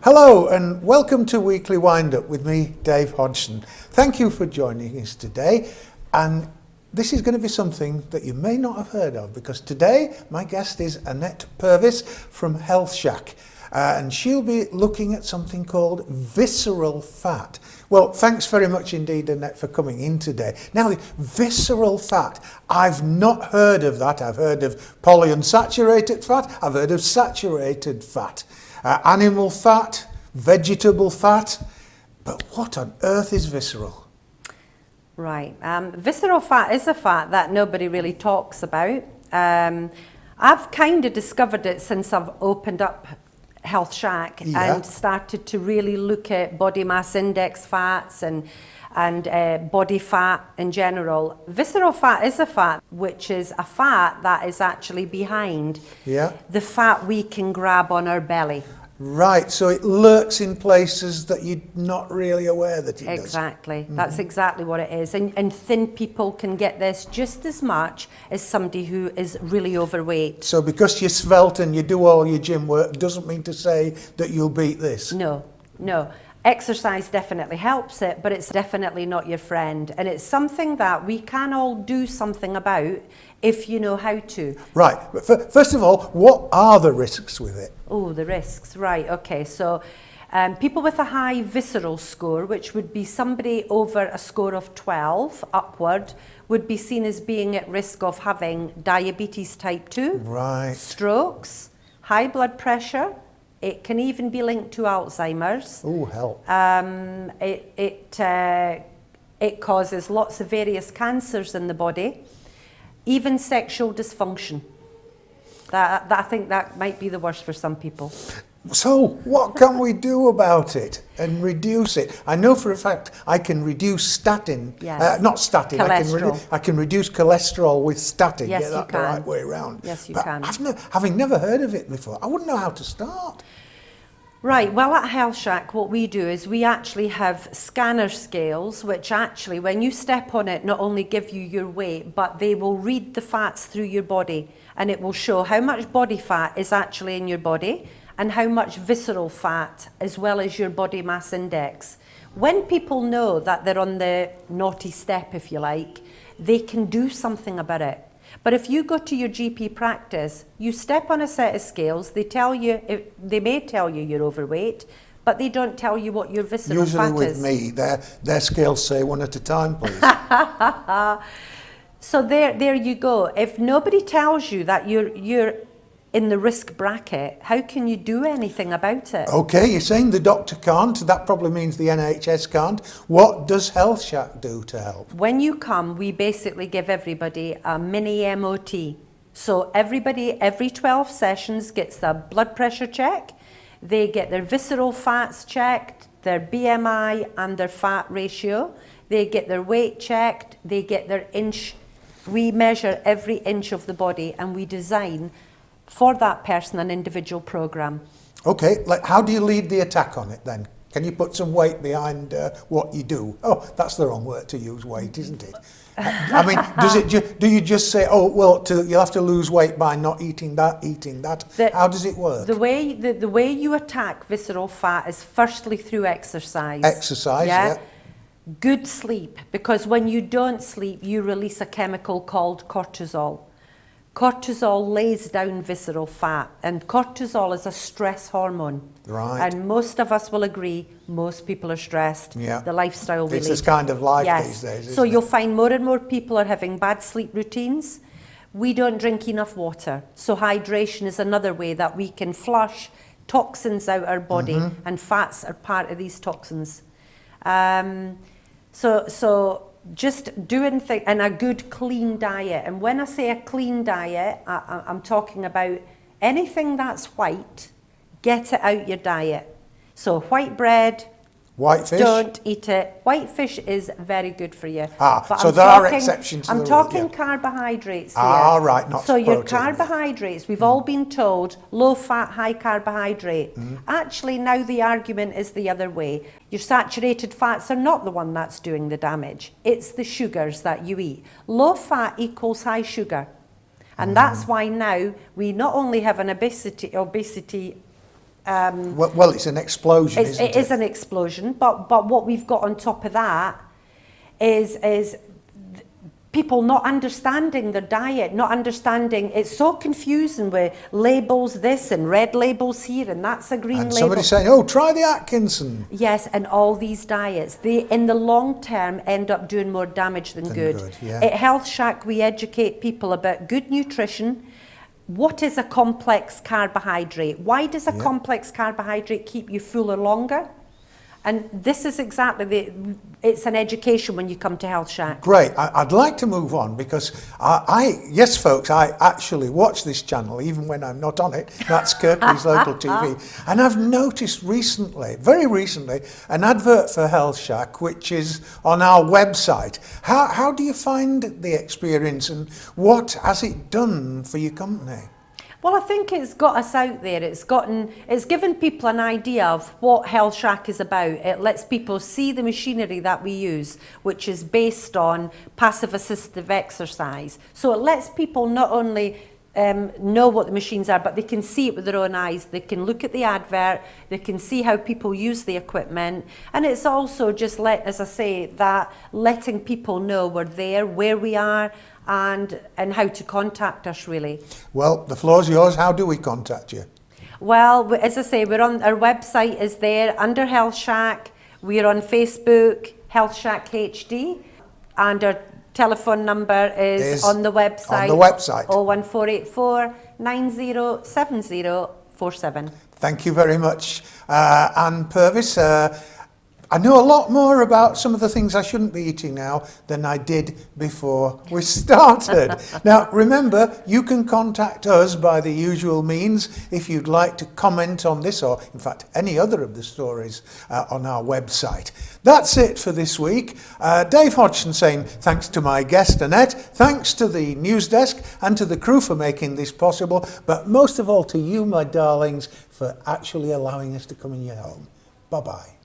Hello and welcome to Weekly Wind-Up with me, Dave Hodgson. Thank you for joining us today, and this is going to be something that you may not have heard of, because today my guest is Annette Purves from Health Shack, and she'll be looking at something called visceral fat. Well, thanks very much indeed, Annette, for coming in today. Now, visceral fat, I've not heard of that. I've heard of polyunsaturated fat, I've heard of saturated fat. Animal fat, vegetable fat, but what on earth is visceral? Right, visceral fat is a fat that nobody really talks about. I've kind of discovered it since I've opened up Health Shack and started to really look at body mass index fats and body fat in general. Visceral fat is a fat which is a fat that is actually behind the fat we can grab on our belly. Right, so it lurks in places that you're not really aware that it does. Exactly, that's exactly what it is. And thin people can get this just as much as somebody who is really overweight. So because you're svelte and you do all your gym work doesn't mean to say that you'll beat this? No. Exercise definitely helps it, but it's definitely not your friend. And it's something that we can all do something about if you know how to. Right, but first of all, what are the risks with it? Oh, the risks, right, okay. So people with a high visceral score, which would be somebody over a score of 12 upward, would be seen as being at risk of having diabetes type 2, strokes, high blood pressure. It can even be linked to Alzheimer's. Oh, help. It causes lots of various cancers in the body, even sexual dysfunction. I think that might be the worst for some people. So what can we do about it and reduce it? I know for a fact I can reduce statin, not statin, I can reduce cholesterol with statin, yes, get that the right way around. Yes, you but can. Having never heard of it before, I wouldn't know how to start. Right, well at Health Shack what we do is we actually have scanner scales which actually when you step on it not only give you your weight but they will read the fats through your body and it will show how much body fat is actually in your body and how much visceral fat as well as your body mass index. When people know that they're on the naughty step, if you like, they can do something about it. But if you go to your GP practice, you step on a set of scales, they may tell you you're overweight, but they don't tell you what your visceral fat is. Usually with me, their scales say one at a time, please. So there you go. If nobody tells you that you're in the risk bracket, how can you do anything about it? Okay, you're saying the doctor can't, that probably means the NHS can't. What does Health Shack do to help? When you come, we basically give everybody a mini MOT. So everybody, every 12 sessions gets their blood pressure check, they get their visceral fats checked, their BMI and their fat ratio, they get their weight checked, they get their inch. We measure every inch of the body and we design for that person an individual program. Okay, how do you lead the attack on it then? Can you put some weight behind what you do? Oh, that's the wrong word to use, weight, isn't it? I mean, do you just say, oh, well, you'll have to lose weight by not eating that? How does it work? The way you attack visceral fat is firstly through exercise. Exercise, yeah. Good sleep, because when you don't sleep, you release a chemical called cortisol. Cortisol lays down visceral fat, and cortisol is a stress hormone. Right. And most of us will agree, most people are stressed. Yeah. The lifestyle we lead. It's this kind of life these days, isn't So it? you'll find more and more people are having bad sleep routines. We don't drink enough water. So hydration is another way that we can flush toxins out our body, and fats are part of these toxins. So just doing things and a good clean diet. And when I say a clean diet, I'm talking about anything that's white, get it out your diet. So white bread, white fish? Don't eat it. White fish is very good for you. So there are exceptions to the rule. I'm talking carbohydrates here. Right, not so your protein. carbohydrates, we've all been told low fat, high carbohydrate. Actually, now the argument is the other way. Your saturated fats are not the one that's doing the damage. It's the sugars that you eat. Low fat equals high sugar. And that's why now we not only have an obesity Well, it's an explosion, isn't it? It is an explosion, but what we've got on top of that is people not understanding their diet, not understanding. It's so confusing with labels this and red labels here, and that's a green And label. somebody saying, oh, try the Atkinson. Yes, and all these diets, they in the long term end up doing more damage than good. Yeah. At Health Shack, we educate people about good nutrition. What is a complex carbohydrate? Why does a complex carbohydrate keep you fuller longer? And this is exactly it's an education when you come to Health Shack. Great. I'd like to move on because yes, folks, I actually watch this channel even when I'm not on it. That's Kirklees Local TV. And I've noticed recently, very recently, an advert for Health Shack, which is on our website. How do you find the experience and what has it done for your company? Well, I think it's got us out there. It's given people an idea of what Health Shack is about. It lets people see the machinery that we use, which is based on passive assistive exercise. So it lets people not only know what the machines are, but they can see it with their own eyes. They can look at the advert, they can see how people use the equipment, and it's also just as I say, that letting people know we're there, where we are, and how to contact us, really. Well, the floor's yours. How do we contact you? Well, as I say, we're on our website is there under Health Shack. We're on Facebook, Health Shack HD, and our telephone number is on the website. On the website. 01484 907047. Thank you very much, Annette Purves. I know a lot more about some of the things I shouldn't be eating now than I did before we started. Now, remember, you can contact us by the usual means if you'd like to comment on this or, in fact, any other of the stories on our website. That's it for this week. Dave Hodgson saying thanks to my guest, Annette, thanks to the news desk and to the crew for making this possible, but most of all to you, my darlings, for actually allowing us to come in your home. Bye-bye.